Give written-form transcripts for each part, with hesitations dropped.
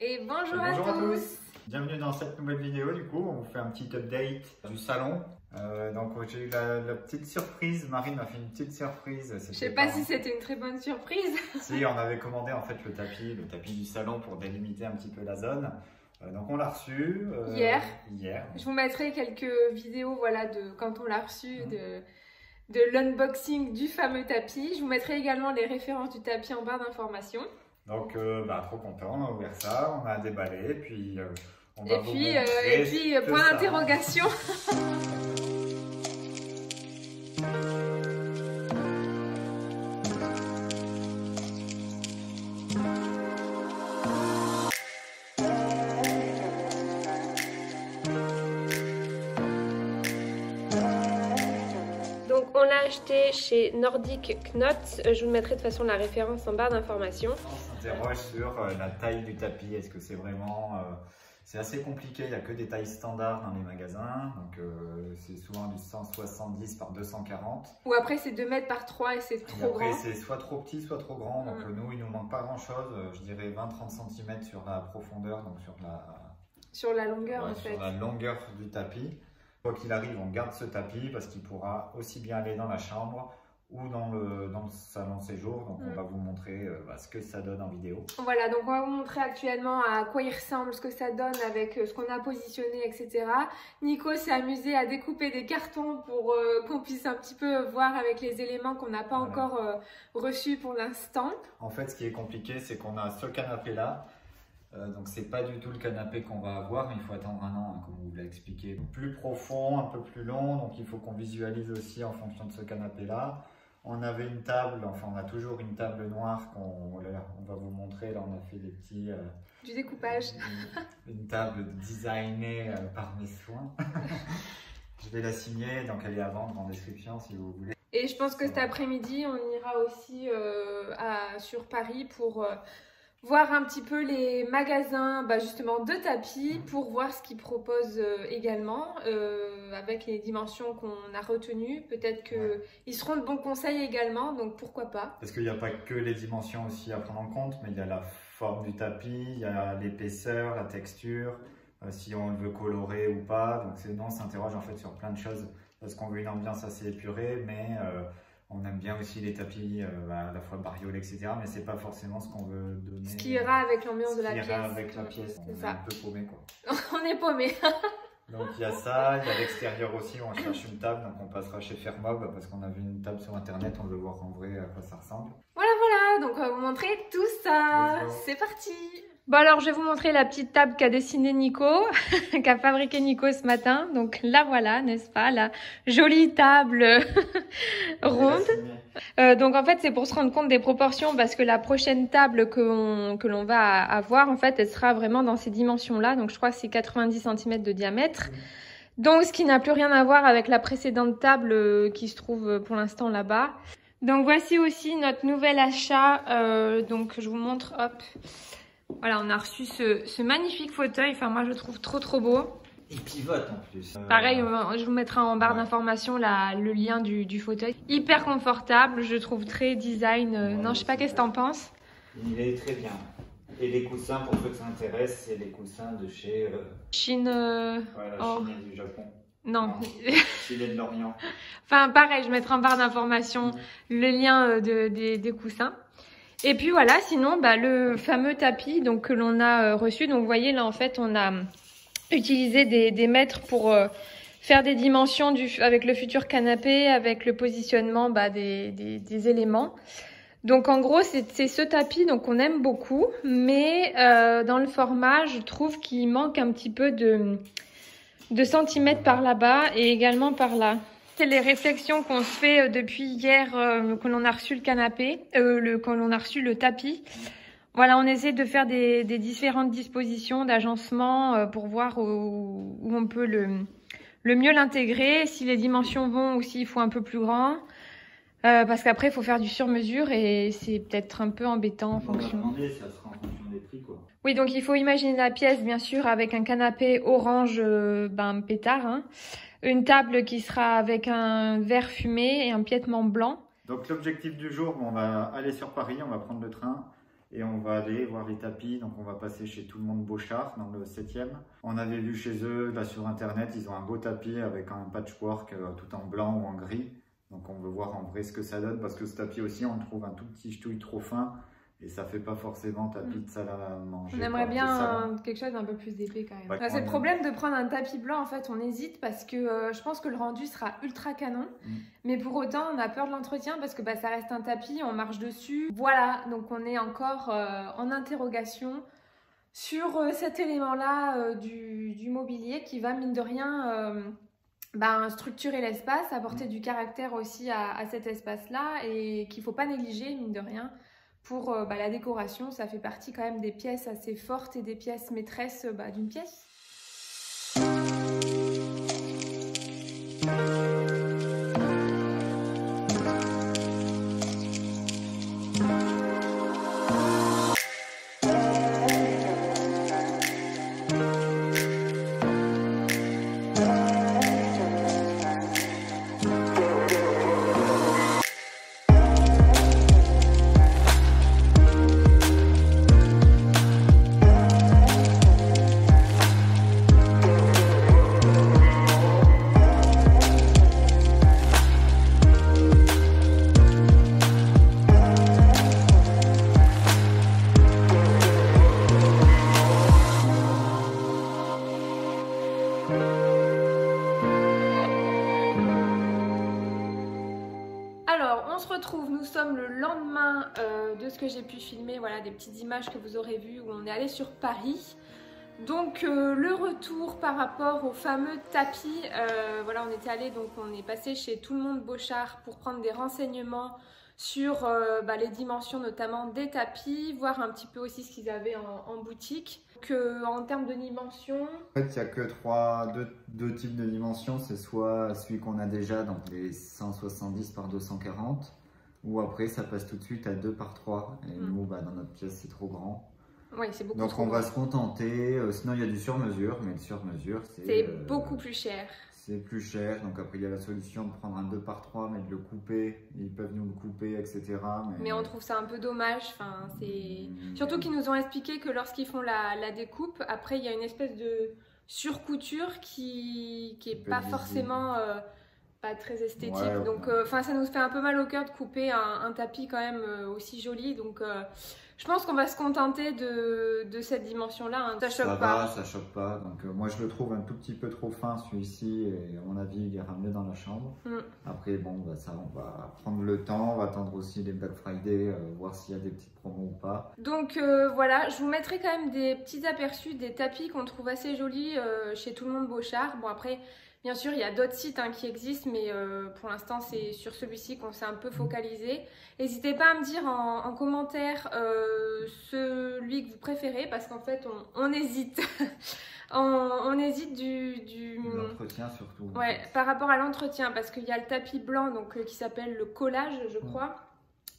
Et bonjour à tous. Bienvenue dans cette nouvelle vidéo. Du coup, on vous fait un petit update du salon. Donc j'ai eu la petite surprise. Marine m'a fait une petite surprise. Je sais pas si c'était une très bonne surprise. Si, on avait commandé en fait le tapis du salon pour délimiter un petit peu la zone. Donc on l'a reçu hier. Hier. Je vous mettrai quelques vidéos, voilà, de quand on l'a reçu, de l'unboxing du fameux tapis. Je vous mettrai également les références du tapis en barre d'informations. Donc trop content, on a ouvert ça, on a déballé, puis on va vous montrer. Et puis point d'interrogation. Donc on l'a acheté chez Nordic Knot, je vous mettrai de toute façon la référence en barre d'informations. On s'interroge sur la taille du tapis, est-ce que c'est vraiment... c'est assez compliqué, il n'y a que des tailles standards dans les magasins, donc c'est souvent du 170 par 240. Ou après c'est 2 mètres par 3 et c'est trop grand. Après c'est soit trop petit, soit trop grand, donc nous il nous manque pas grand chose, je dirais 20-30 cm sur la profondeur, donc sur la longueur en fait. Sur la longueur du tapis. Quoi qu'il arrive, on garde ce tapis parce qu'il pourra aussi bien aller dans la chambre ou dans le salon séjour. Donc on va vous montrer ce que ça donne en vidéo. Voilà, donc on va vous montrer actuellement à quoi il ressemble, ce que ça donne avec ce qu'on a positionné, etc. Nico s'est amusé à découper des cartons pour qu'on puisse un petit peu voir avec les éléments qu'on n'a pas encore reçus pour l'instant. En fait, ce qui est compliqué, c'est qu'on a ce canapé là. Donc c'est pas du tout le canapé qu'on va avoir, mais il faut attendre un an, comme on vous l'a expliqué. Plus profond, un peu plus long, donc il faut qu'on visualise aussi en fonction de ce canapé là. On avait une table, enfin on a toujours une table noire qu'on va vous montrer. Là on a fait des petits... du découpage. Une table designée par mes soins. Je vais la signer, donc elle est à vendre en description si vous voulez. Et je pense que cet après-midi on ira aussi sur Paris pour... voir un petit peu les magasins justement de tapis pour voir ce qu'ils proposent également avec les dimensions qu'on a retenues. Peut-être qu'ils seront de bons conseils également, donc pourquoi pas. Parce qu'il n'y a pas que les dimensions aussi à prendre en compte, mais il y a la forme du tapis, il y a l'épaisseur, la texture, si on le veut colorer ou pas. Donc nous on s'interroge en fait sur plein de choses parce qu'on veut une ambiance assez épurée, mais... on aime bien aussi les tapis, à la fois bariolés, etc. Mais c'est pas forcément ce qu'on veut donner. Ce qui ira avec l'ambiance de la pièce. Ce qui ira avec la pièce. On est un peu paumé, quoi. On est paumé. Donc il y a ça, il y a l'extérieur aussi. On cherche une table, donc on passera chez Fermob parce qu'on a vu une table sur internet. On veut voir en vrai à quoi ça ressemble. Voilà, donc on va vous montrer tout ça. C'est parti. Bon alors je vais vous montrer la petite table qu'a dessinée Nico, qu'a fabriqué Nico ce matin. Donc là voilà, n'est-ce pas, la jolie table ronde. Donc en fait c'est pour se rendre compte des proportions parce que la prochaine table que l'on va avoir en fait elle sera vraiment dans ces dimensions là. Donc je crois que c'est 90 cm de diamètre. Donc ce qui n'a plus rien à voir avec la précédente table qui se trouve pour l'instant là-bas. Donc voici aussi notre nouvel achat. Donc je vous montre, hop. Voilà, on a reçu ce magnifique fauteuil. Enfin, moi, je le trouve trop beau. Il pivote en plus. Pareil, je vous mettrai en barre d'information le lien du fauteuil. Hyper confortable, je trouve très design. Non, je sais pas, qu'est-ce que t'en penses? Il est très bien. Et les coussins, pour ceux que ça intéresse, c'est les coussins de chez... Chine... Voilà, Chine du Japon. Non. Chine de l'Orient. Enfin, pareil, je mettrai en barre d'information le lien des coussins. Et puis voilà, sinon le fameux tapis donc que l'on a reçu. Donc vous voyez là en fait on a utilisé des mètres pour faire des dimensions avec le futur canapé, avec le positionnement des éléments. Donc en gros c'est ce tapis donc on aime beaucoup, mais dans le format je trouve qu'il manque un petit peu de centimètres par là-bas et également par là. C'est les réflexions qu'on se fait depuis hier que l'on a reçu le canapé, quand l'on a reçu le tapis. Voilà, on essaie de faire des différentes dispositions d'agencement pour voir où on peut le mieux l'intégrer, si les dimensions vont ou s'il faut un peu plus grand. Parce qu'après, il faut faire du sur-mesure et c'est peut-être un peu embêtant en fonction. Ça sera en fonction des prix, quoi. Oui, donc il faut imaginer la pièce, bien sûr, avec un canapé orange pétard, hein. Une table qui sera avec un vert fumé et un piétement blanc. Donc l'objectif du jour, on va aller sur Paris, on va prendre le train. Et on va aller voir les tapis, donc on va passer chez Tout le Monde Beauchard dans le 7e. On avait vu chez eux, là sur internet, ils ont un beau tapis avec un patchwork tout en blanc ou en gris. Donc on veut voir en vrai ce que ça donne, parce que ce tapis aussi on le trouve un tout petit ch'touille trop fin. Et ça fait pas forcément tapis de salle à manger. On aimerait bien quelque chose d'un peu plus épais quand même. Ouais, c'est le problème de prendre un tapis blanc, en fait, on hésite parce que je pense que le rendu sera ultra canon. Mais pour autant, on a peur de l'entretien parce que bah, ça reste un tapis, on marche dessus. Voilà, donc on est encore en interrogation sur cet élément-là du mobilier qui va, mine de rien, structurer l'espace, apporter du caractère aussi à cet espace-là et qu'il ne faut pas négliger, mine de rien. Pour la décoration, ça fait partie quand même des pièces assez fortes et des pièces maîtresses d'une pièce. Alors, on se retrouve, nous sommes le lendemain de ce que j'ai pu filmer, voilà, des petites images que vous aurez vues où on est allé sur Paris. Donc le retour par rapport au fameux tapis, voilà, on était allé, donc on est passé chez Tout le Monde Beauchard pour prendre des renseignements sur les dimensions notamment des tapis, voir un petit peu aussi ce qu'ils avaient en boutique. En termes de dimensions... En fait, il n'y a que deux types de dimensions, c'est soit celui qu'on a déjà, donc les 170 par 240, ou après ça passe tout de suite à 2 par 3. Et nous, dans notre pièce, c'est trop grand. Oui, c'est beaucoup donc trop on grand. va se contenter, sinon il y a du sur-mesure, mais le sur-mesure c'est beaucoup plus cher. C'est plus cher, donc après il y a la solution de prendre un 2 par 3, mais de le couper, ils peuvent nous le couper, etc. Mais on trouve ça un peu dommage, surtout qu'ils nous ont expliqué que lorsqu'ils font la découpe, après il y a une espèce de surcouture qui est pas forcément pas très esthétique. Ouais, donc ça nous fait un peu mal au cœur de couper un tapis quand même aussi joli, donc je pense qu'on va se contenter de cette dimension-là. Hein. Ça choque pas. Ça choque pas. Donc moi je le trouve un tout petit peu trop fin celui-ci et à mon avis il ira mieux dans la chambre. Après bon ça on va prendre le temps, on va attendre aussi les Black Friday, voir s'il y a des petites promos ou pas. Donc voilà, je vous mettrai quand même des petits aperçus des tapis qu'on trouve assez jolis chez Tout le Monde Beauchard. Bon après... Bien sûr, il y a d'autres sites qui existent, mais pour l'instant, c'est sur celui-ci qu'on s'est un peu focalisé. N'hésitez pas à me dire en commentaire celui que vous préférez, parce qu'en fait, on hésite. on hésite l'entretien surtout. Ouais, par rapport à l'entretien, parce qu'il y a le tapis blanc donc, qui s'appelle le collage, je crois,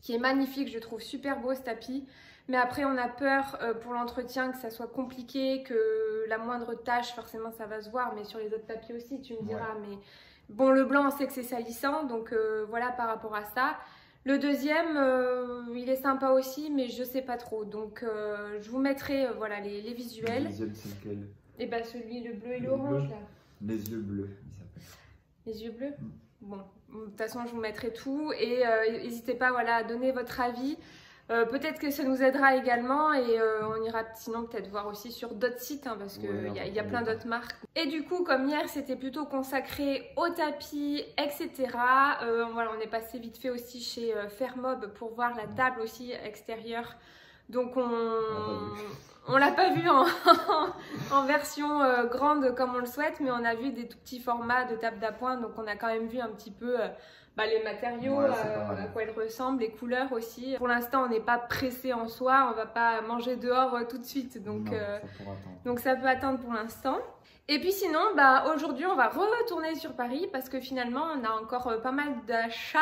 qui est magnifique. Je trouve super beau ce tapis. Mais après, on a peur pour l'entretien que ça soit compliqué, que la moindre tâche, forcément, ça va se voir. Mais sur les autres tapis aussi, tu me diras. Mais bon, le blanc, on sait que c'est salissant. Donc voilà, par rapport à ça. Le deuxième, il est sympa aussi, mais je sais pas trop. Donc je vous mettrai voilà, les visuels. Le deuxième, c'est lequel? Et bah celui, le bleu et l'orange, là. Les yeux bleus, il s'appelle. Les yeux bleus? Bon, de toute façon, je vous mettrai tout. Et n'hésitez pas voilà, à donner votre avis. Peut-être que ça nous aidera également et on ira sinon peut-être voir aussi sur d'autres sites parce qu'il y a plein d'autres marques. Et du coup, comme hier c'était plutôt consacré au tapis, etc. Voilà, on est passé vite fait aussi chez Fairmob pour voir la table aussi extérieure. Donc on l'a pas vu en version grande comme on le souhaite, mais on a vu des tout petits formats de table d'appoint. Donc on a quand même vu un petit peu... les matériaux, à quoi elles ressemblent, les couleurs aussi. Pour l'instant, on n'est pas pressé en soi, on va pas manger dehors tout de suite, donc, ça peut attendre pour l'instant. Et puis sinon, aujourd'hui, on va retourner sur Paris parce que finalement, on a encore pas mal d'achats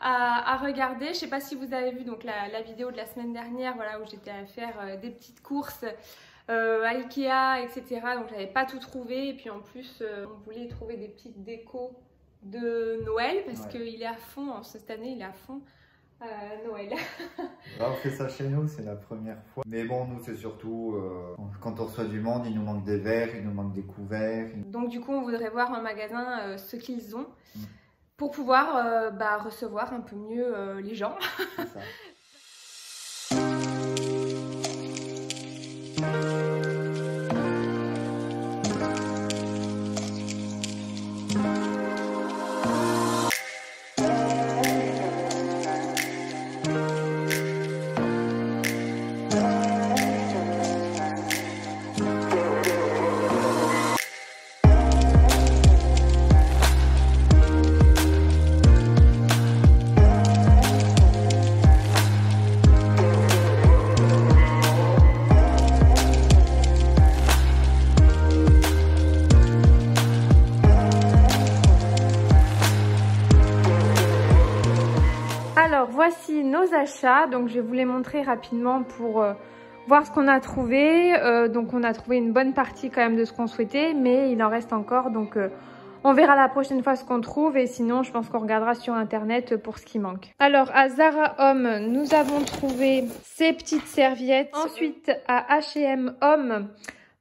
à regarder. Je sais pas si vous avez vu donc, la vidéo de la semaine dernière, voilà, où j'étais à faire des petites courses à Ikea, etc. Donc, j'avais pas tout trouvé. Et puis en plus, on voulait trouver des petites décos de Noël parce qu'il est à fond, cette année il est à fond Noël. On fait ça chez nous, c'est la première fois. Mais bon, nous c'est surtout quand on reçoit du monde, il nous manque des verres, il nous manque des couverts. Donc du coup, on voudrait voir en magasin ce qu'ils ont pour pouvoir recevoir un peu mieux les gens. C'est ça. Alors voici nos achats, donc je vais vous les montrer rapidement pour voir ce qu'on a trouvé. Donc on a trouvé une bonne partie quand même de ce qu'on souhaitait, mais il en reste encore, donc on verra la prochaine fois ce qu'on trouve et sinon je pense qu'on regardera sur internet pour ce qui manque. Alors à Zara Homme, nous avons trouvé ces petites serviettes. Ensuite à H&M Homme,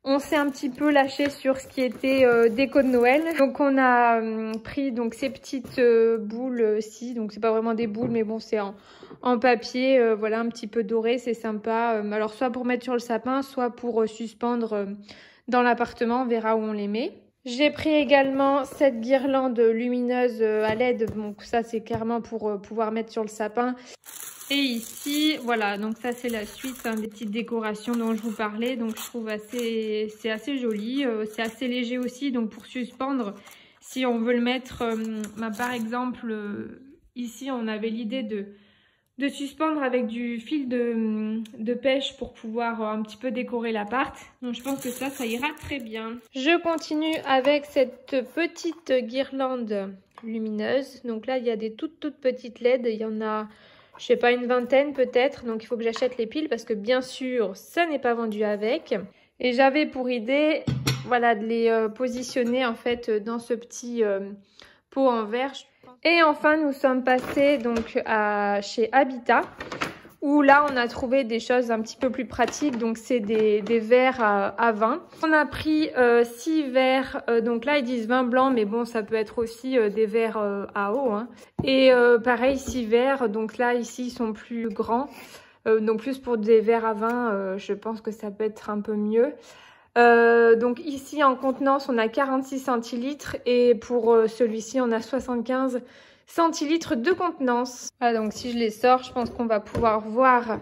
on s'est un petit peu lâché sur ce qui était déco de Noël. Donc on a pris donc ces petites boules-ci. Donc c'est pas vraiment des boules, mais bon c'est en papier. Voilà, un petit peu doré, c'est sympa. Alors soit pour mettre sur le sapin, soit pour suspendre dans l'appartement. On verra où on les met. J'ai pris également cette guirlande lumineuse à LED. Donc ça c'est clairement pour pouvoir mettre sur le sapin. Et ici, voilà, donc ça c'est la suite des petites décorations dont je vous parlais. Donc je trouve c'est assez joli, c'est assez léger aussi. Donc pour suspendre, si on veut le mettre, par exemple, ici on avait l'idée de suspendre avec du fil de pêche pour pouvoir un petit peu décorer l'appart. Donc je pense que ça ira très bien. Je continue avec cette petite guirlande lumineuse. Donc là il y a des toutes petites LED, il y en a... je sais pas, une vingtaine peut-être, donc il faut que j'achète les piles parce que bien sûr, ça n'est pas vendu avec. Et j'avais pour idée, voilà, de les positionner en fait dans ce petit pot en verre. Et enfin, nous sommes passés donc chez Habitat, où là, on a trouvé des choses un petit peu plus pratiques. Donc, c'est des verres à vin. On a pris 6 verres. Donc là, ils disent vin blanc, mais bon, ça peut être aussi des verres à eau. Hein. Et pareil, 6 verres. Donc là, ici, ils sont plus grands. Donc plus pour des verres à vin, je pense que ça peut être un peu mieux. Donc ici, en contenance, on a 46 centilitres. Et pour celui-ci, on a 75 centilitres de contenance. Voilà, donc si je les sors, je pense qu'on va pouvoir voir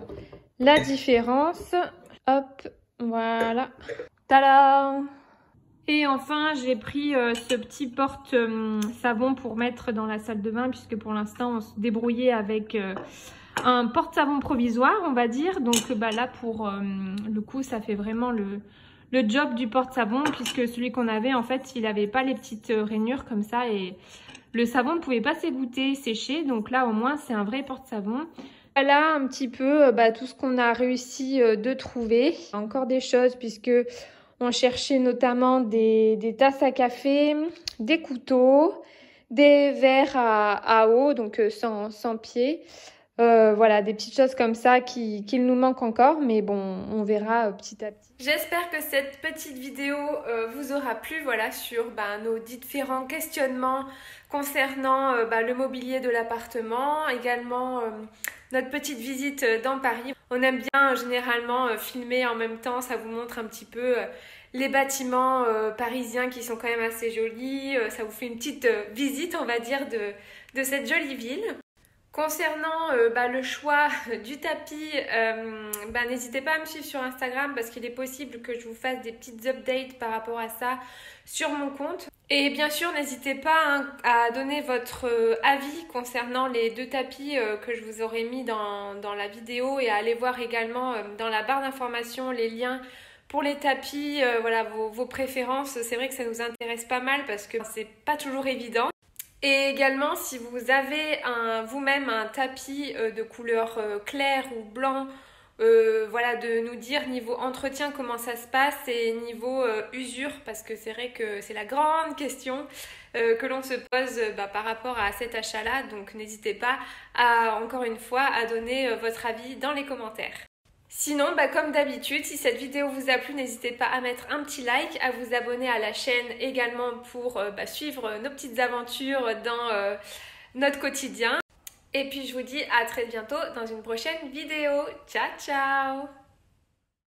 la différence. Hop, voilà. Tada! Et enfin, j'ai pris ce petit porte-savon pour mettre dans la salle de bain, puisque pour l'instant, on se débrouillait avec un porte-savon provisoire, on va dire. Donc là, pour le coup, ça fait vraiment le job du porte-savon, puisque celui qu'on avait, en fait, il n'avait pas les petites rainures comme ça et le savon ne pouvait pas s'égoutter, sécher. Donc là, au moins, c'est un vrai porte-savon. Voilà un petit peu tout ce qu'on a réussi de trouver. Encore des choses, puisque on cherchait notamment des tasses à café, des couteaux, des verres à eau, donc sans pied. Voilà, des petites choses comme ça qu'il nous manque encore, mais bon, on verra petit à petit. J'espère que cette petite vidéo vous aura plu, voilà, sur nos différents questionnements concernant le mobilier de l'appartement, également notre petite visite dans Paris. On aime bien généralement filmer en même temps, ça vous montre un petit peu les bâtiments parisiens qui sont quand même assez jolis, ça vous fait une petite visite, on va dire, de cette jolie ville. Concernant le choix du tapis, n'hésitez pas à me suivre sur Instagram parce qu'il est possible que je vous fasse des petites updates par rapport à ça sur mon compte. Et bien sûr, n'hésitez pas à donner votre avis concernant les 2 tapis que je vous aurais mis dans la vidéo et à aller voir également dans la barre d'informations les liens pour les tapis, voilà, vos préférences. C'est vrai que ça nous intéresse pas mal parce que c'est pas toujours évident. Et également, si vous avez vous-même un tapis de couleur claire ou blanc voilà, de nous dire niveau entretien comment ça se passe et niveau usure, parce que c'est vrai que c'est la grande question que l'on se pose par rapport à cet achat-là. Donc n'hésitez pas encore une fois à donner votre avis dans les commentaires. Sinon, comme d'habitude, si cette vidéo vous a plu, n'hésitez pas à mettre un petit like, à vous abonner à la chaîne également pour suivre nos petites aventures dans notre quotidien. Et puis je vous dis à très bientôt dans une prochaine vidéo. Ciao ciao!